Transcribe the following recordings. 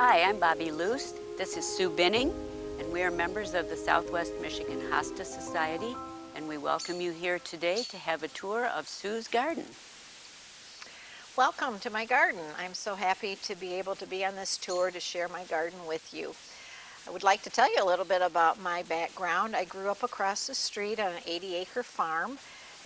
Hi, I'm Bobby Luce. This is Sue Binning, and we are members of the Southwest Michigan Hosta Society, and we welcome you here today to have a tour of Sue's garden. Welcome to my garden. I'm so happy to be able to be on this tour to share my garden with you. I would like to tell you a little bit about my background. I grew up across the street on an 80-acre farm,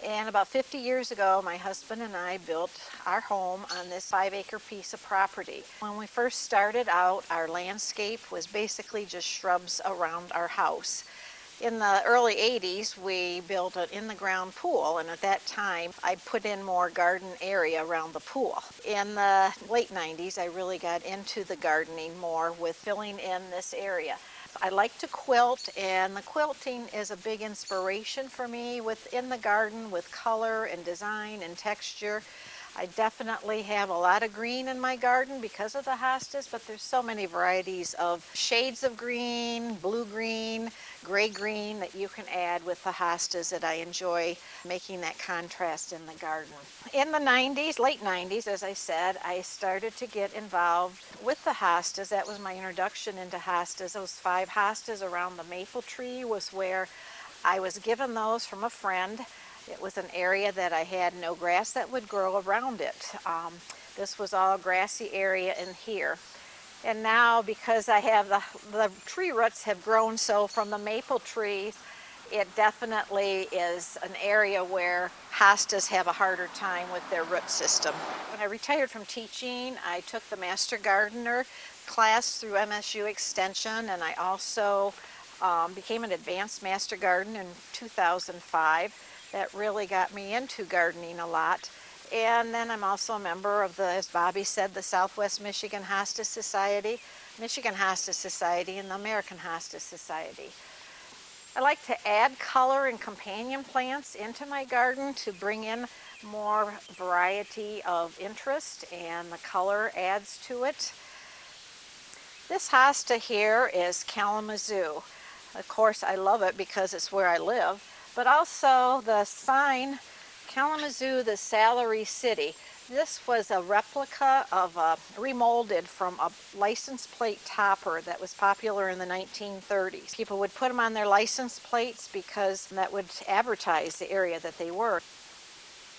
and about 50 years ago my husband and I built our home on this 5-acre piece of property. When we first started out, our landscape was basically just shrubs around our house. In the early 80s, we built an in-the-ground pool, and at that time, I put in more garden area around the pool. In the late 90s, I really got into the gardening more with filling in this area. I like to quilt, and the quilting is a big inspiration for me within the garden with color and design and texture. I definitely have a lot of green in my garden because of the hostas, but there's so many varieties of shades of green, blue green, gray green that you can add with the hostas that I enjoy making that contrast in the garden. In the 90s, late 90s, as I said, I started to get involved with the hostas. That was my introduction into hostas. Those 5 hostas around the maple tree was where I was given those from a friend. It was an area that I had no grass that would grow around it. This was all grassy area in here. And now, because I have the tree roots have grown so from the maple trees, it definitely is an area where hostas have a harder time with their root system. When I retired from teaching, I took the Master Gardener class through MSU Extension, and I also became an Advanced Master Gardener in 2005. That really got me into gardening a lot. And then I'm also a member of the, as Bobby said, the Southwest Michigan Hosta Society, Michigan Hosta Society, and the American Hosta Society. I like to add color and companion plants into my garden to bring in more variety of interest, and the color adds to it. This hosta here is Kalamazoo. Of course, I love it because it's where I live, but also the sign, Kalamazoo, the Salary City. This was a replica of remolded from a license plate topper that was popular in the 1930s. People would put them on their license plates because that would advertise the area that they were.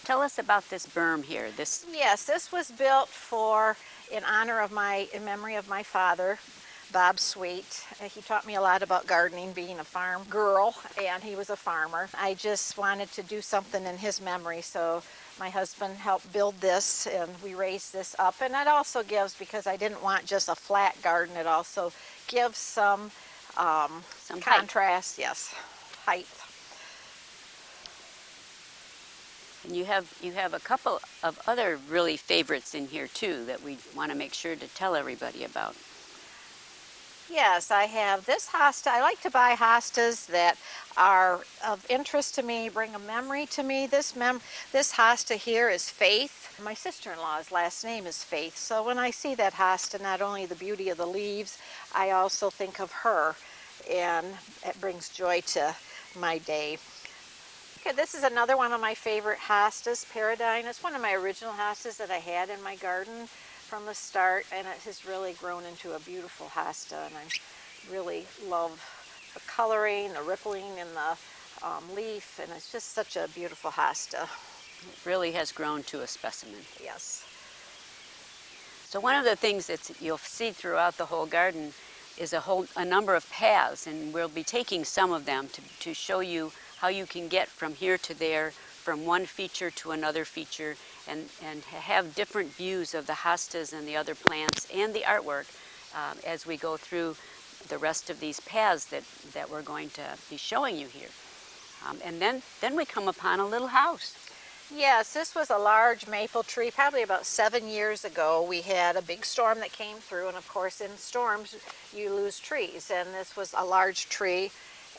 Tell us about this berm here. Yes, this was built in honor of in memory of my father, Bob Sweet. He taught me a lot about gardening, being a farm girl, and he was a farmer. I just wanted to do something in his memory, so my husband helped build this, and we raised this up. And it also gives, because I didn't want just a flat garden, it also gives some contrast, yes, height. And you have a couple of other really favorites in here too that we want to make sure to tell everybody about. Yes, I have this hosta. I like to buy hostas that are of interest to me, bring a memory to me. This hosta here is Faith. My sister-in-law's last name is Faith, so when I see that hosta, not only the beauty of the leaves, I also think of her, and it brings joy to my day. Okay, this is another one of my favorite hostas, Paradigm. It's one of my original hostas that I had in my garden from the start, and it has really grown into a beautiful hosta, and I really love the coloring, the rippling in the leaf, and it's just such a beautiful hosta. It really has grown to a specimen. Yes. So one of the things that you'll see throughout the whole garden is a number of paths, and we'll be taking some of them to show you how you can get from here to there, from one feature to another feature, and have different views of the hostas and the other plants and the artwork as we go through the rest of these paths that we're going to be showing you here. And then we come upon a little house. Yes, this was a large maple tree. Probably about 7 years ago, we had a big storm that came through, and of course in storms you lose trees, and this was a large tree.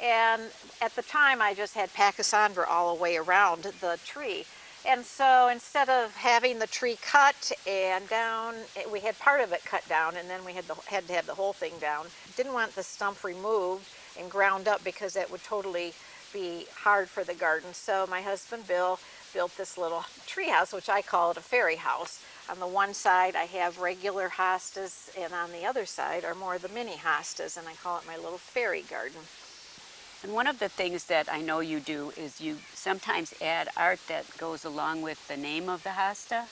And at the time I just had pachysandra all the way around the tree. And so instead of having the tree cut and down, we had part of it cut down, and then we had to have the whole thing down. Didn't want the stump removed and ground up because that would totally be hard for the garden. So my husband Bill built this little tree house, which I call it a fairy house. On the one side I have regular hostas, and on the other side are more the mini hostas, and I call it my little fairy garden. And one of the things that I know you do is you sometimes add art that goes along with the name of the hosta.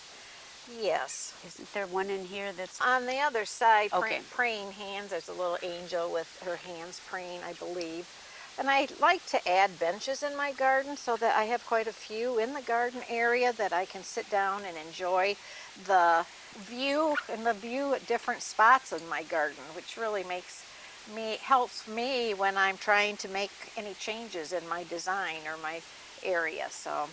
Yes. Isn't there one in here that's... On the other side, Okay. praying hands, there's a little angel with her hands praying, I believe. And I like to add benches in my garden so that I have quite a few in the garden area that I can sit down and enjoy the view at different spots in my garden, which really helps me when I'm trying to make any changes in my design or my area. So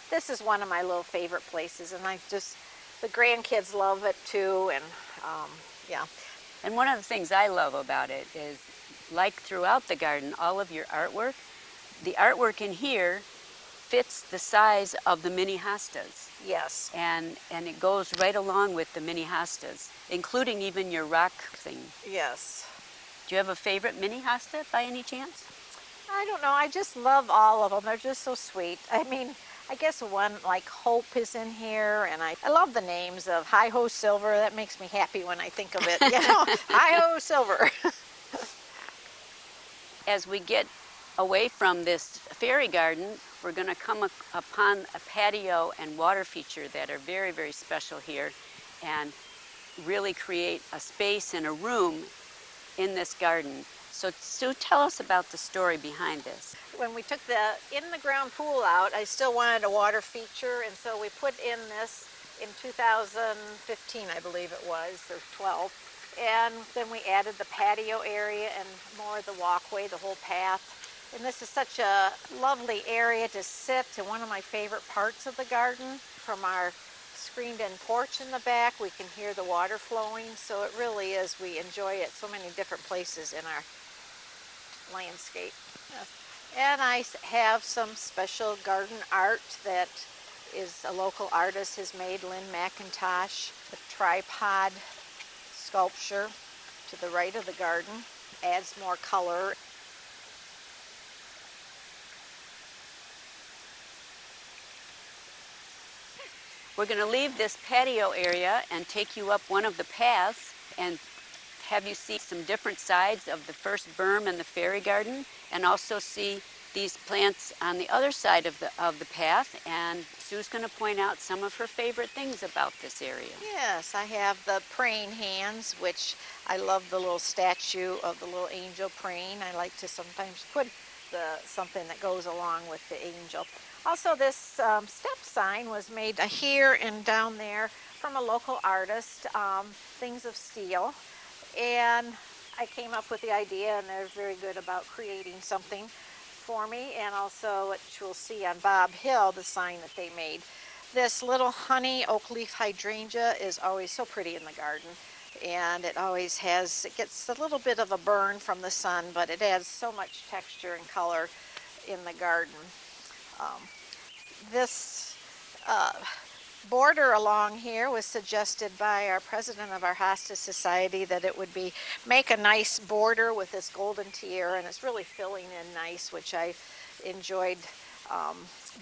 this is one of my little favorite places, and the grandkids love it too, and yeah. And one of the things I love about it is, like throughout the garden, all of your artwork, the artwork in here fits the size of the mini hostas. Yes. And it goes right along with the mini hostas, including even your rock thing. Yes. Do you have a favorite mini hosta by any chance? I don't know. I just love all of them. They're just so sweet. I mean, I guess one like Hope is in here, and I love the names of Hi-Ho Silver. That makes me happy when I think of it. You know, Hi-Ho Silver. As we get away from this fairy garden, we're going to come upon a patio and water feature that are very, very special here, and really create a space and a room in this garden. So Sue, tell us about the story behind this. When we took the in-the-ground pool out, I still wanted a water feature, and so we put in this in 2015, I believe it was, or 12. And then we added the patio area and more of the walkway, the whole path. And this is such a lovely area to sit, and one of my favorite parts of the garden. From our screened-in porch in the back, we can hear the water flowing, so it really is, we enjoy it so many different places in our landscape. And I have some special garden art that is a local artist has made, Lynn McIntosh. The tripod sculpture to the right of the garden adds more color. We're going to leave this patio area and take you up one of the paths and have you see some different sides of the first berm and the fairy garden, and also see these plants on the other side of the path. And Sue's going to point out some of her favorite things about this area. Yes, I have the praying hands, which I love the little statue of the little angel praying. I like to sometimes put something that goes along with the angel. Also, this step sign was made here and down there from a local artist, Things of Steel. And I came up with the idea, and they're very good about creating something for me. And also, which we'll see on Bob Hill, the sign that they made. This little honey oak leaf hydrangea is always so pretty in the garden. And it gets a little bit of a burn from the sun, but it adds so much texture and color in the garden. This border along here was suggested by our president of our Hosta Society, that it would make a nice border with this golden tiara, and it's really filling in nice, which I enjoyed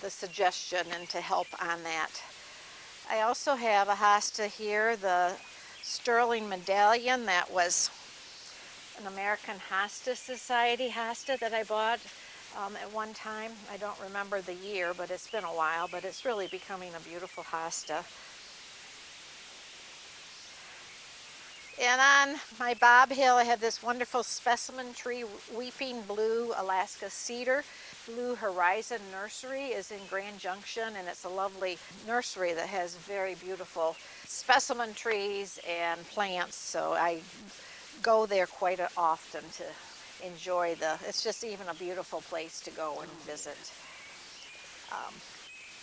the suggestion and to help on that. I also have a hosta here, the sterling medallion that was an American Hosta Society hosta that I bought at one time. I don't remember the year, but it's been a while, but it's really becoming a beautiful hosta. And on my Bob Hill, I have this wonderful specimen tree, Weeping Blue Alaska Cedar. Blue Horizon Nursery is in Grand Junction, and it's a lovely nursery that has very beautiful specimen trees and plants, so I go there quite often to enjoy it's just even a beautiful place to go and visit.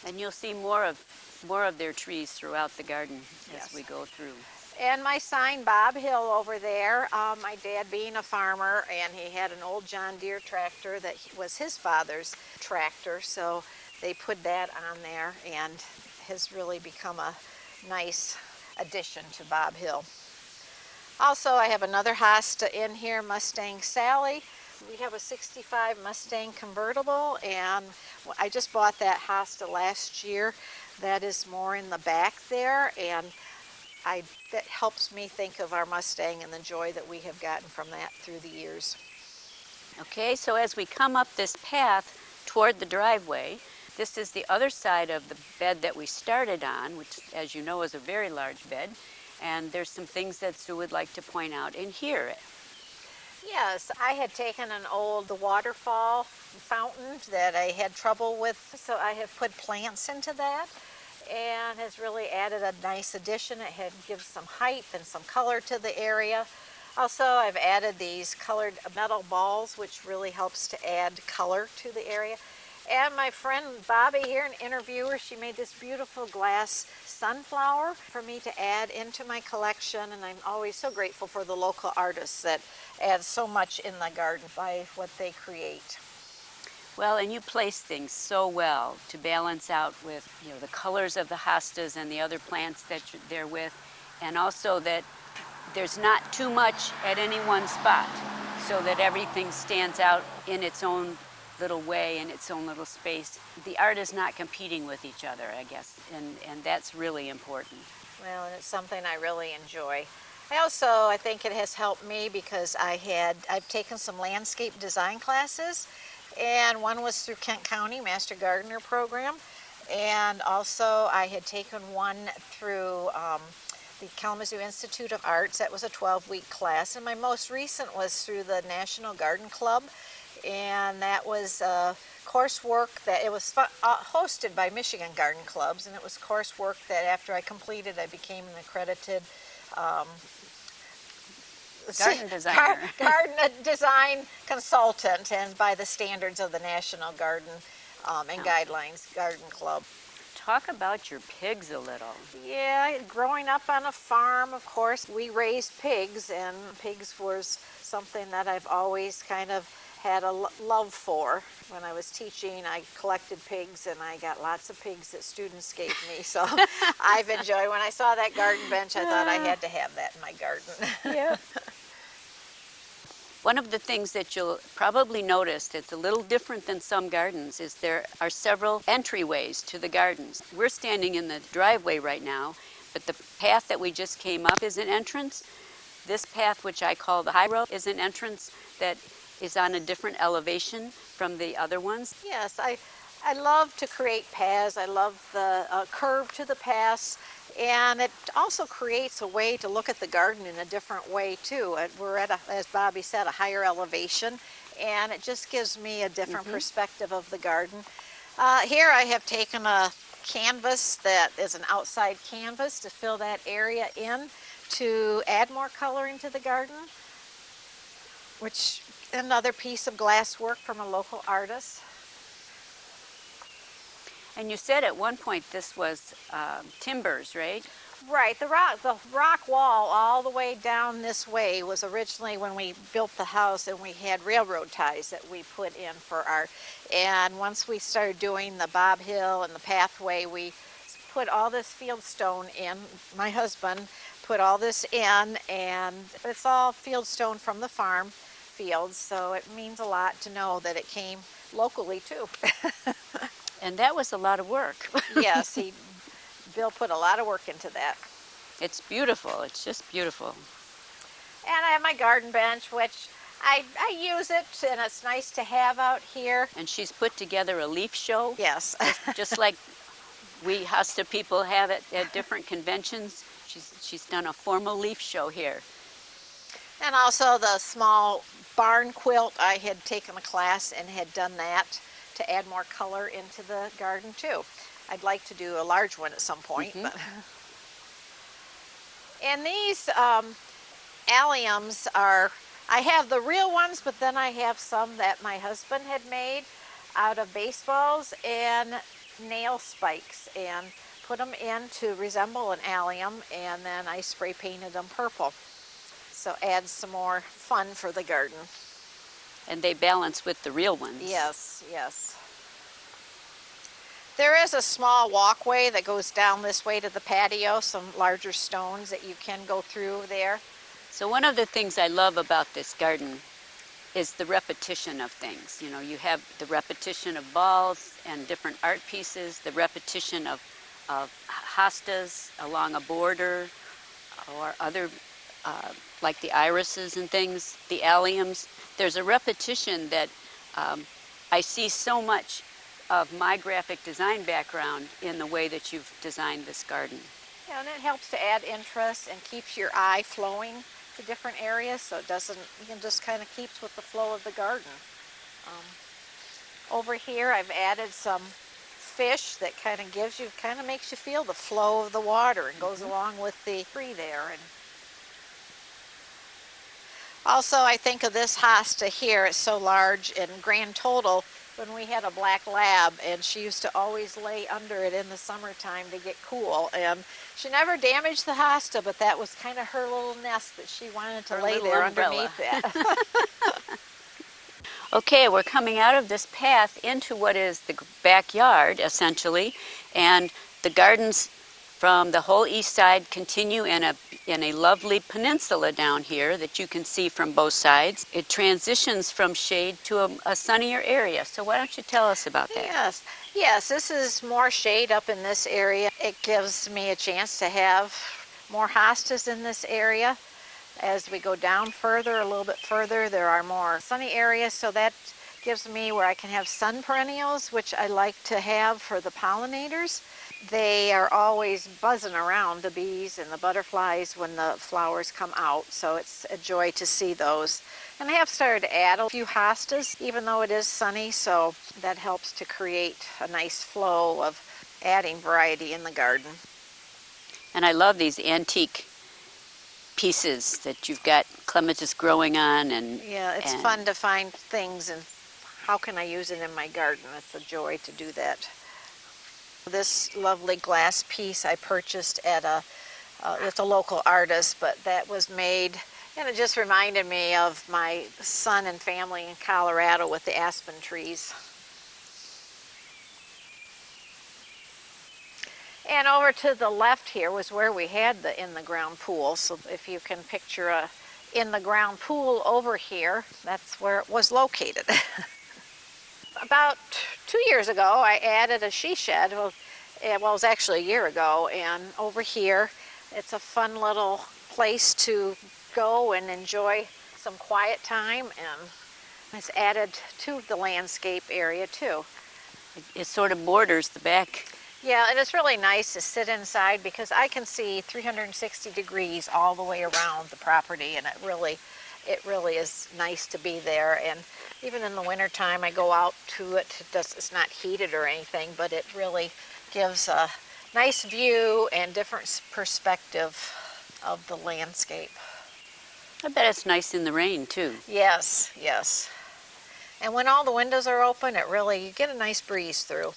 And you'll see more of their trees throughout the garden as we go through. And my sign, Bob Hill, over there, my dad being a farmer, and he had an old John Deere tractor that was his father's tractor, so they put that on there, and has really become a nice addition to Bob Hill. Also, I have another hosta in here, Mustang Sally. We have a 65 Mustang convertible, and I just bought that hosta last year. That is more in the back there, and that helps me think of our Mustang and the joy that we have gotten from that through the years. Okay, so as we come up this path toward the driveway, this is the other side of the bed that we started on, which, as you know, is a very large bed. And there's some things that Sue would like to point out in here. Yes, I had taken an old waterfall fountain that I had trouble with, so I have put plants into that and has really added a nice addition. It gives some height and some color to the area. Also, I've added these colored metal balls, which really helps to add color to the area. And my friend Bobby here, an interviewer, she made this beautiful glass sunflower for me to add into my collection, and I'm always so grateful for the local artists that add so much in the garden by what they create. Well, and you place things so well to balance out with, the colors of the hostas and the other plants that they're with, and also that there's not too much at any one spot, so that everything stands out in its own little way, in its own little space. The art is not competing with each other, I guess, and that's really important. Well, and it's something I really enjoy. I think it has helped me because I've taken some landscape design classes, and one was through Kent County Master Gardener program, and also I had taken one through the Kalamazoo Institute of Arts. That was a 12-week class, and my most recent was through the National Garden Club, and that was coursework that it was hosted by Michigan Garden Clubs, and it was coursework that after I completed, I became an accredited Garden designer. Garden design consultant, and by the standards of the National Garden and Guidelines Garden Club. Talk about your pigs a little. Yeah, growing up on a farm, of course, we raised pigs, and pigs was something that I've always kind of had a love for. When I was teaching, I collected pigs, and I got lots of pigs that students gave me, so I've enjoyed. When I saw that garden bench, I thought I had to have that in my garden. Yeah. One of the things that you'll probably notice that's a little different than some gardens is there are several entryways to the gardens. We're standing in the driveway right now, but the path that we just came up is an entrance. This path, which I call the high road, is an entrance that is on a different elevation from the other ones. Yes, I love to create paths. I love the curve to the paths, and it also creates a way to look at the garden in a different way too. We're at, as Bobby said, a higher elevation, and it just gives me a different perspective of the garden. Here I have taken a canvas that is an outside canvas to fill that area in to add more color into the garden, which another piece of glass work from a local artist. And you said at one point this was timbers, right? Right, the rock wall all the way down this way was originally when we built the house, and we had railroad ties that we put in for our, and once we started doing the bob hill and the pathway, we put all this fieldstone in. My husband put all this in, and it's all fieldstone from the farm fields, so it means a lot to know that it came locally too. And that was a lot of work. Yes, Bill put a lot of work into that. It's beautiful. It's just beautiful. And I have my garden bench, which I use it, and it's nice to have out here. And she's put together a leaf show. Yes. Just like we Hosta people have it at different conventions. She's done a formal leaf show here. And also the small barn quilt, I had taken a class and had done that to add more color into the garden too. I'd like to do a large one at some point. But. And these alliums are, I have the real ones, but then I have some that my husband had made out of baseballs and nail spikes, and put them in to resemble an allium, and then I spray painted them purple. So add some more fun for the garden. And they balance with the real ones. Yes, yes. There is a small walkway that goes down this way to the patio, some larger stones that you can go through there. So one of the things I love about this garden is the repetition of things. You know, you have the repetition of balls and different art pieces, the repetition of hostas along a border, or other, like the irises and things, the alliums. There's a repetition that I see so much of my graphic design background in the way that you've designed this garden. Yeah, and it helps to add interest and keeps your eye flowing to different areas, so it doesn't, you can just kind of keeps with the flow of the garden. Over here I've added some fish that kind of makes you feel the flow of the water and goes along with the tree there. And also I think of this hosta here, it's so large in grand total. When we had a black lab, and she used to always lay under it in the summertime to get cool, and she never damaged the hosta, but that was kind of her little nest that she wanted to lay there underneath it. Okay, we're coming out of this path into what is the backyard, essentially, and the gardens from the whole east side continue in a lovely peninsula down here that you can see from both sides. It transitions from shade to a sunnier area. So why don't you tell us about that? Yes, yes, this is more shade up in this area. It gives me a chance to have more hostas in this area. As we go down further, a little bit further, there are more sunny areas, so that gives me where I can have sun perennials, which I like to have for the pollinators. They are always buzzing around, the bees and the butterflies, when the flowers come out, so it's a joy to see those. And I have started to add a few hostas, even though it is sunny, so that helps to create a nice flow of adding variety in the garden. And I love these antique pieces that you've got clematis growing on. And yeah, it's fun to find things and how can I use it in my garden. It's a joy to do that. This lovely glass piece I purchased at it's a local artist, but that was made, and it just reminded me of my son and family in Colorado with the aspen trees. And over to the left here was where we had the in-the-ground pool. So if you can picture a in-the-ground pool over here, that's where it was located. About 2 years ago, I added a she shed. Well, it was actually a year ago, and over here, it's a fun little place to go and enjoy some quiet time, and it's added to the landscape area too. It sort of borders the back. Yeah, and it's really nice to sit inside because I can see 360 degrees all the way around the property, and it really is nice to be there. And even in the wintertime, I go out to it. It's not heated or anything, but it really gives a nice view and different perspective of the landscape. I bet it's nice in the rain too. Yes, yes. And when all the windows are open, you get a nice breeze through.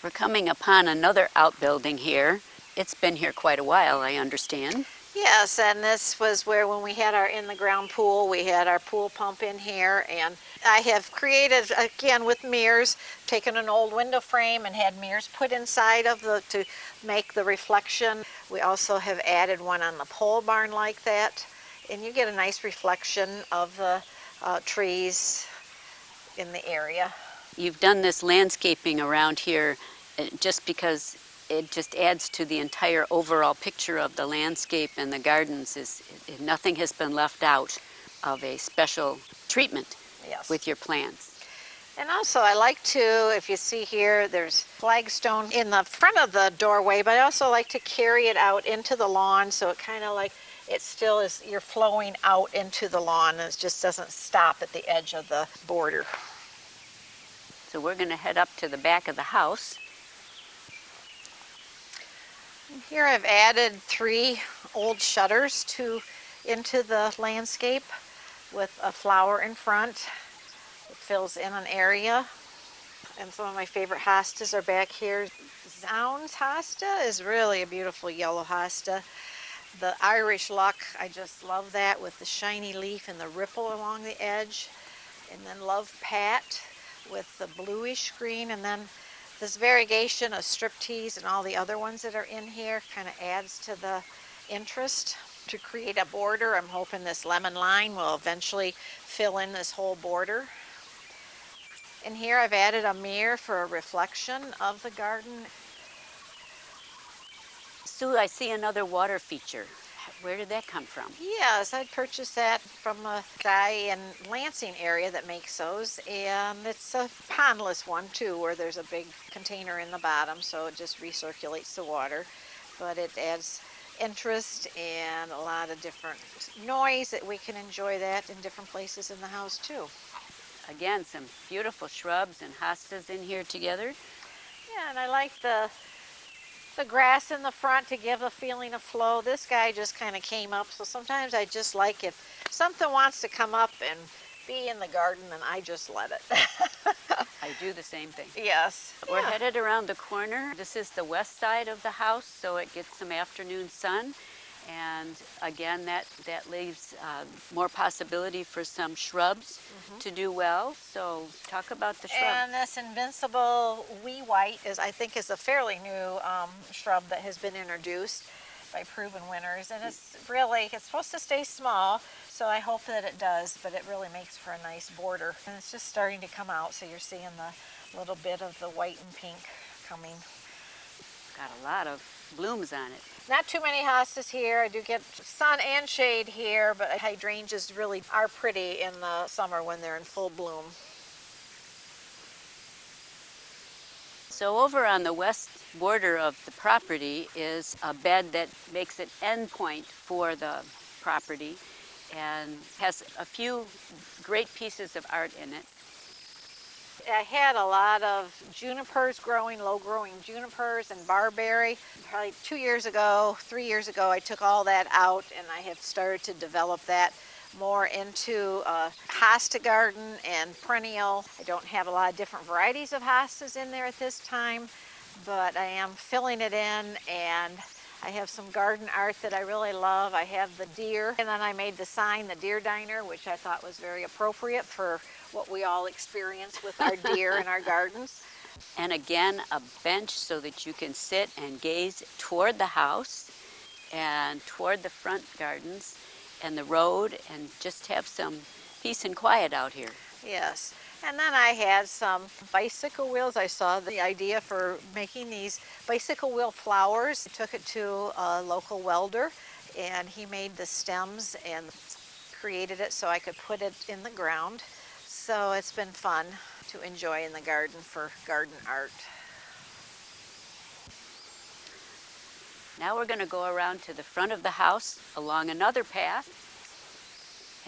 We're coming upon another outbuilding here. It's been here quite a while, I understand. Yes, and this was where when we had our in-the-ground pool, we had our pool pump in here, and I have created, again with mirrors, taken an old window frame and had mirrors put inside of to make the reflection. We also have added one on the pole barn like that, and you get a nice reflection of the trees in the area. You've done this landscaping around here just because it just adds to the entire overall picture of the landscape and the gardens. Nothing has been left out of a special treatment. Yes. With your plants. And also I like to, if you see here, there's flagstone in the front of the doorway, but I also like to carry it out into the lawn, so it kind of like it still is, you're flowing out into the lawn, and it just doesn't stop at the edge of the border. So we're going to head up to the back of the house. Here I've added 3 old shutters into the landscape with a flower in front. It fills in an area. And some of my favorite hostas are back here. Zounds hosta is really a beautiful yellow hosta. The Irish luck, I just love that with the shiny leaf and the ripple along the edge. And then Love Pat with the bluish green, and then this variegation of striptease and all the other ones that are in here kind of adds to the interest. To create a border, I'm hoping this lemon line will eventually fill in this whole border. In here I've added a mirror for a reflection of the garden. Sue, I see another water feature. Where did that come from? Yes, I purchased that from a guy in Lansing area that makes those, and it's a pondless one too, where there's a big container in the bottom, so it just recirculates the water. But it adds interest and a lot of different noise that we can enjoy that in different places in the house too. Again, some beautiful shrubs and hostas in here together. Yeah, and I like the grass in the front to give a feeling of flow. This guy just kind of came up, so sometimes I just like if something wants to come up and be in the garden, and I just let it. I do the same thing. Yes. We're Yeah. headed around the corner. This is the west side of the house, so it gets some afternoon sun. And again, that leaves more possibility for some shrubs to do well. So talk about the shrub. And this invincible wee white I think, is a fairly new shrub that has been introduced by proven winners. And it's supposed to stay small, so I hope that it does, but it really makes for a nice border. And it's just starting to come out, so you're seeing the little bit of the white and pink coming. Got a lot of blooms on it. Not too many hostas here. I do get sun and shade here, but hydrangeas really are pretty in the summer when they're in full bloom. So over on the west border of the property is a bed that makes an end point for the property and has a few great pieces of art in it. I had a lot of junipers growing, low-growing junipers and barberry. Probably 2 years ago, 3 years ago, I took all that out and I have started to develop that more into a hosta garden and perennial. I don't have a lot of different varieties of hostas in there at this time, but I am filling it in, and I have some garden art that I really love. I have the deer, and then I made the sign, the deer diner, which I thought was very appropriate for what we all experience with our deer in our gardens. And again, a bench so that you can sit and gaze toward the house and toward the front gardens and the road and just have some peace and quiet out here. Yes. And then I had some bicycle wheels. I saw the idea for making these bicycle wheel flowers. I took it to a local welder, and he made the stems and created it so I could put it in the ground. So it's been fun to enjoy in the garden for garden art. Now we're going to go around to the front of the house along another path.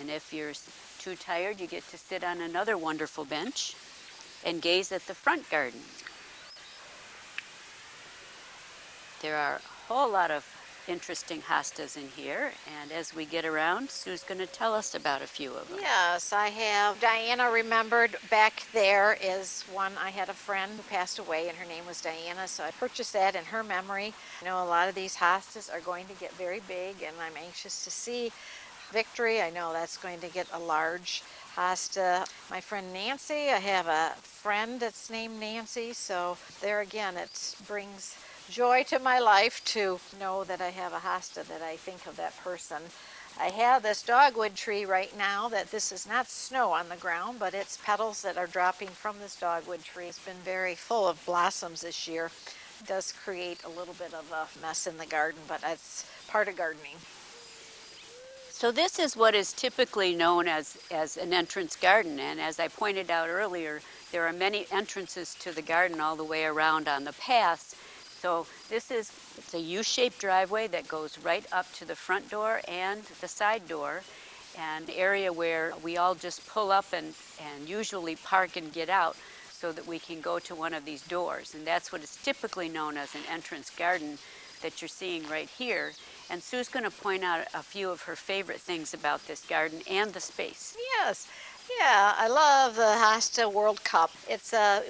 And if you're too tired, you get to sit on another wonderful bench and gaze at the front garden. There are a whole lot of interesting hostas in here, and as we get around, Sue's going to tell us about a few of them. Yes, I have Diana remembered. Back there is one. I had a friend who passed away, and her name was Diana, so I purchased that in her memory. I know a lot of these hostas are going to get very big, and I'm anxious to see Victory. I know that's going to get a large hosta. My friend Nancy, I have a friend that's named Nancy, so there again, it brings joy to my life to know that I have a hosta that I think of that person. I have this dogwood tree right now that this is not snow on the ground, but it's petals that are dropping from this dogwood tree. It's been very full of blossoms this year. It does create a little bit of a mess in the garden, but that's part of gardening. So this is what is typically known as an entrance garden, and as I pointed out earlier, there are many entrances to the garden all the way around on the paths. So it's a U-shaped driveway that goes right up to the front door and the side door, an area where we all just pull up and usually park and get out so that we can go to one of these doors. And that's what is typically known as an entrance garden that you're seeing right here. And Sue's going to point out a few of her favorite things about this garden and the space. Yes. Yeah, I love the Hosta World Cup.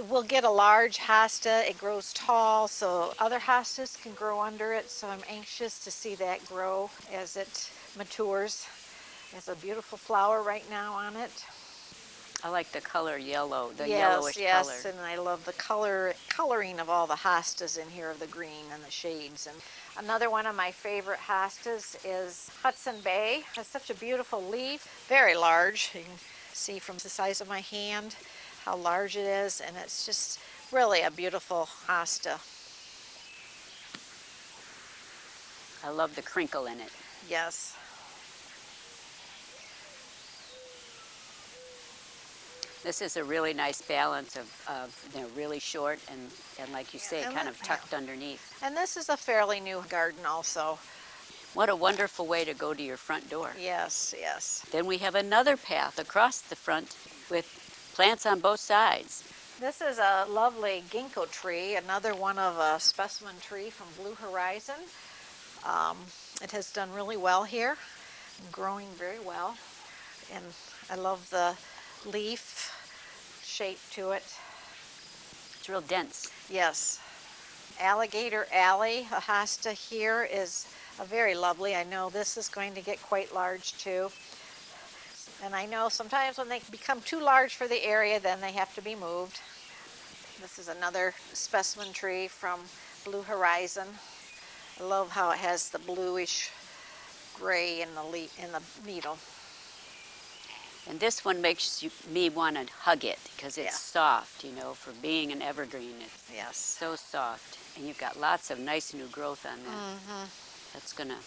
We'll get a large hosta. It grows tall, so other hostas can grow under it. So I'm anxious to see that grow as it matures. There's a beautiful flower right now on it. I like the color yellow, the Yes, yellowish yes, color. and I love the coloring of all the hostas in here, of the green and the shades. And another one of my favorite hostas is Hudson Bay. It has such a beautiful leaf, very large. You can see from the size of my hand how large it is, and it's just really a beautiful hosta. I love the crinkle in it. Yes. This is a really nice balance of really short and like you say, And kind of tucked underneath. And this is a fairly new garden also. What a wonderful way to go to your front door. Yes, yes. Then we have another path across the front with plants on both sides. This is a lovely ginkgo tree, another one of a specimen tree from Blue Horizon. It has done really well here, growing very well. And I love the leaf shape to it. It's real dense. Yes. Alligator Alley, a hosta here, is a very lovely. I know this is going to get quite large too. And I know sometimes when they become too large for the area, then they have to be moved. This is another specimen tree from Blue Horizon. I love how it has the bluish gray in the needle. And this one makes me want to hug it because it's Yeah. soft, for being an evergreen. It's Yes. so soft. And you've got lots of nice new growth on that. That's going to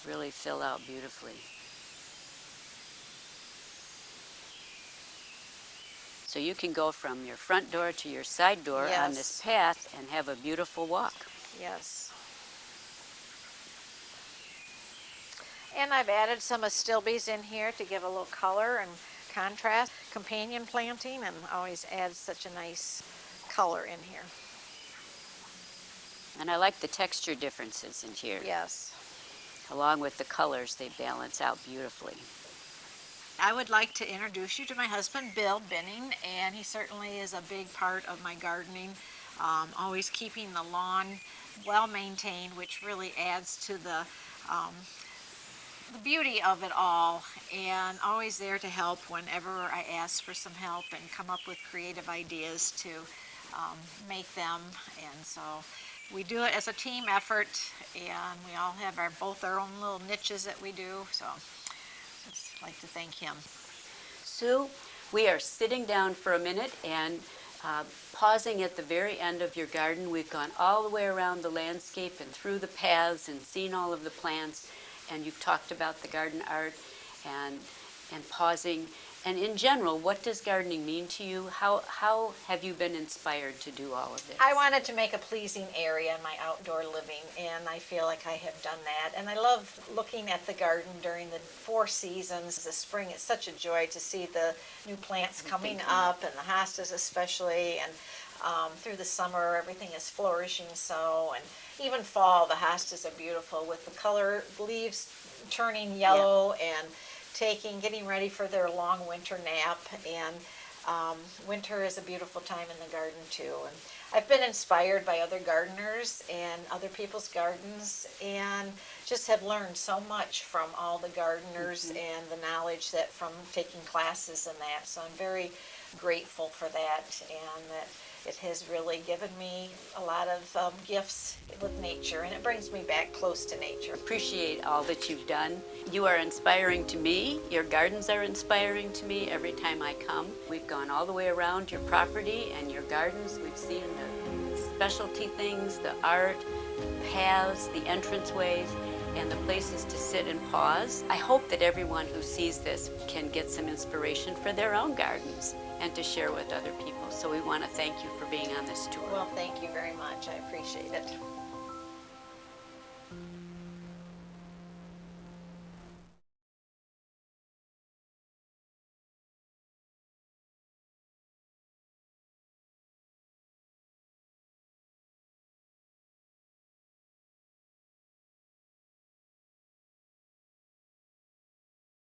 really fill out beautifully. So you can go from your front door to your side door on this Yes. path and have a beautiful walk. Yes. And I've added some astilbes in here to give a little color and contrast. Companion planting and always adds such a nice color in here. And I like the texture differences in here. Yes. Along with the colors, they balance out beautifully. I would like to introduce you to my husband, Bill Binning, and he certainly is a big part of my gardening. Always keeping the lawn well maintained, which really adds to the beauty of it all, and always there to help whenever I ask for some help and come up with creative ideas to make them. And so we do it as a team effort, and we all have both our own little niches that we do. So I'd like to thank him. Sue, we are sitting down for a minute and pausing at the very end of your garden. We've gone all the way around the landscape and through the paths and seen all of the plants, and you've talked about the garden art and pausing. And in general, what does gardening mean to you? How have you been inspired to do all of this? I wanted to make a pleasing area in my outdoor living, and I feel like I have done that. And I love looking at the garden during the 4 seasons. The spring, it's such a joy to see the new plants coming up, and the hostas especially, and through the summer everything is flourishing so, and even fall, the hostas are beautiful with the color leaves turning yellow and getting ready for their long winter nap. And winter is a beautiful time in the garden too. And I've been inspired by other gardeners and other people's gardens, and just have learned so much from all the gardeners and the knowledge that from taking classes and that. So I'm very grateful for that, and that it has really given me a lot of gifts with nature, and it brings me back close to nature. Appreciate all that you've done. You are inspiring to me. Your gardens are inspiring to me every time I come. We've gone all the way around your property and your gardens. We've seen the specialty things, the art, the paths, the entranceways, and the places to sit and pause. I hope that everyone who sees this can get some inspiration for their own gardens and to share with other people. So we want to thank you for being on this tour. Well, thank you very much. I appreciate it.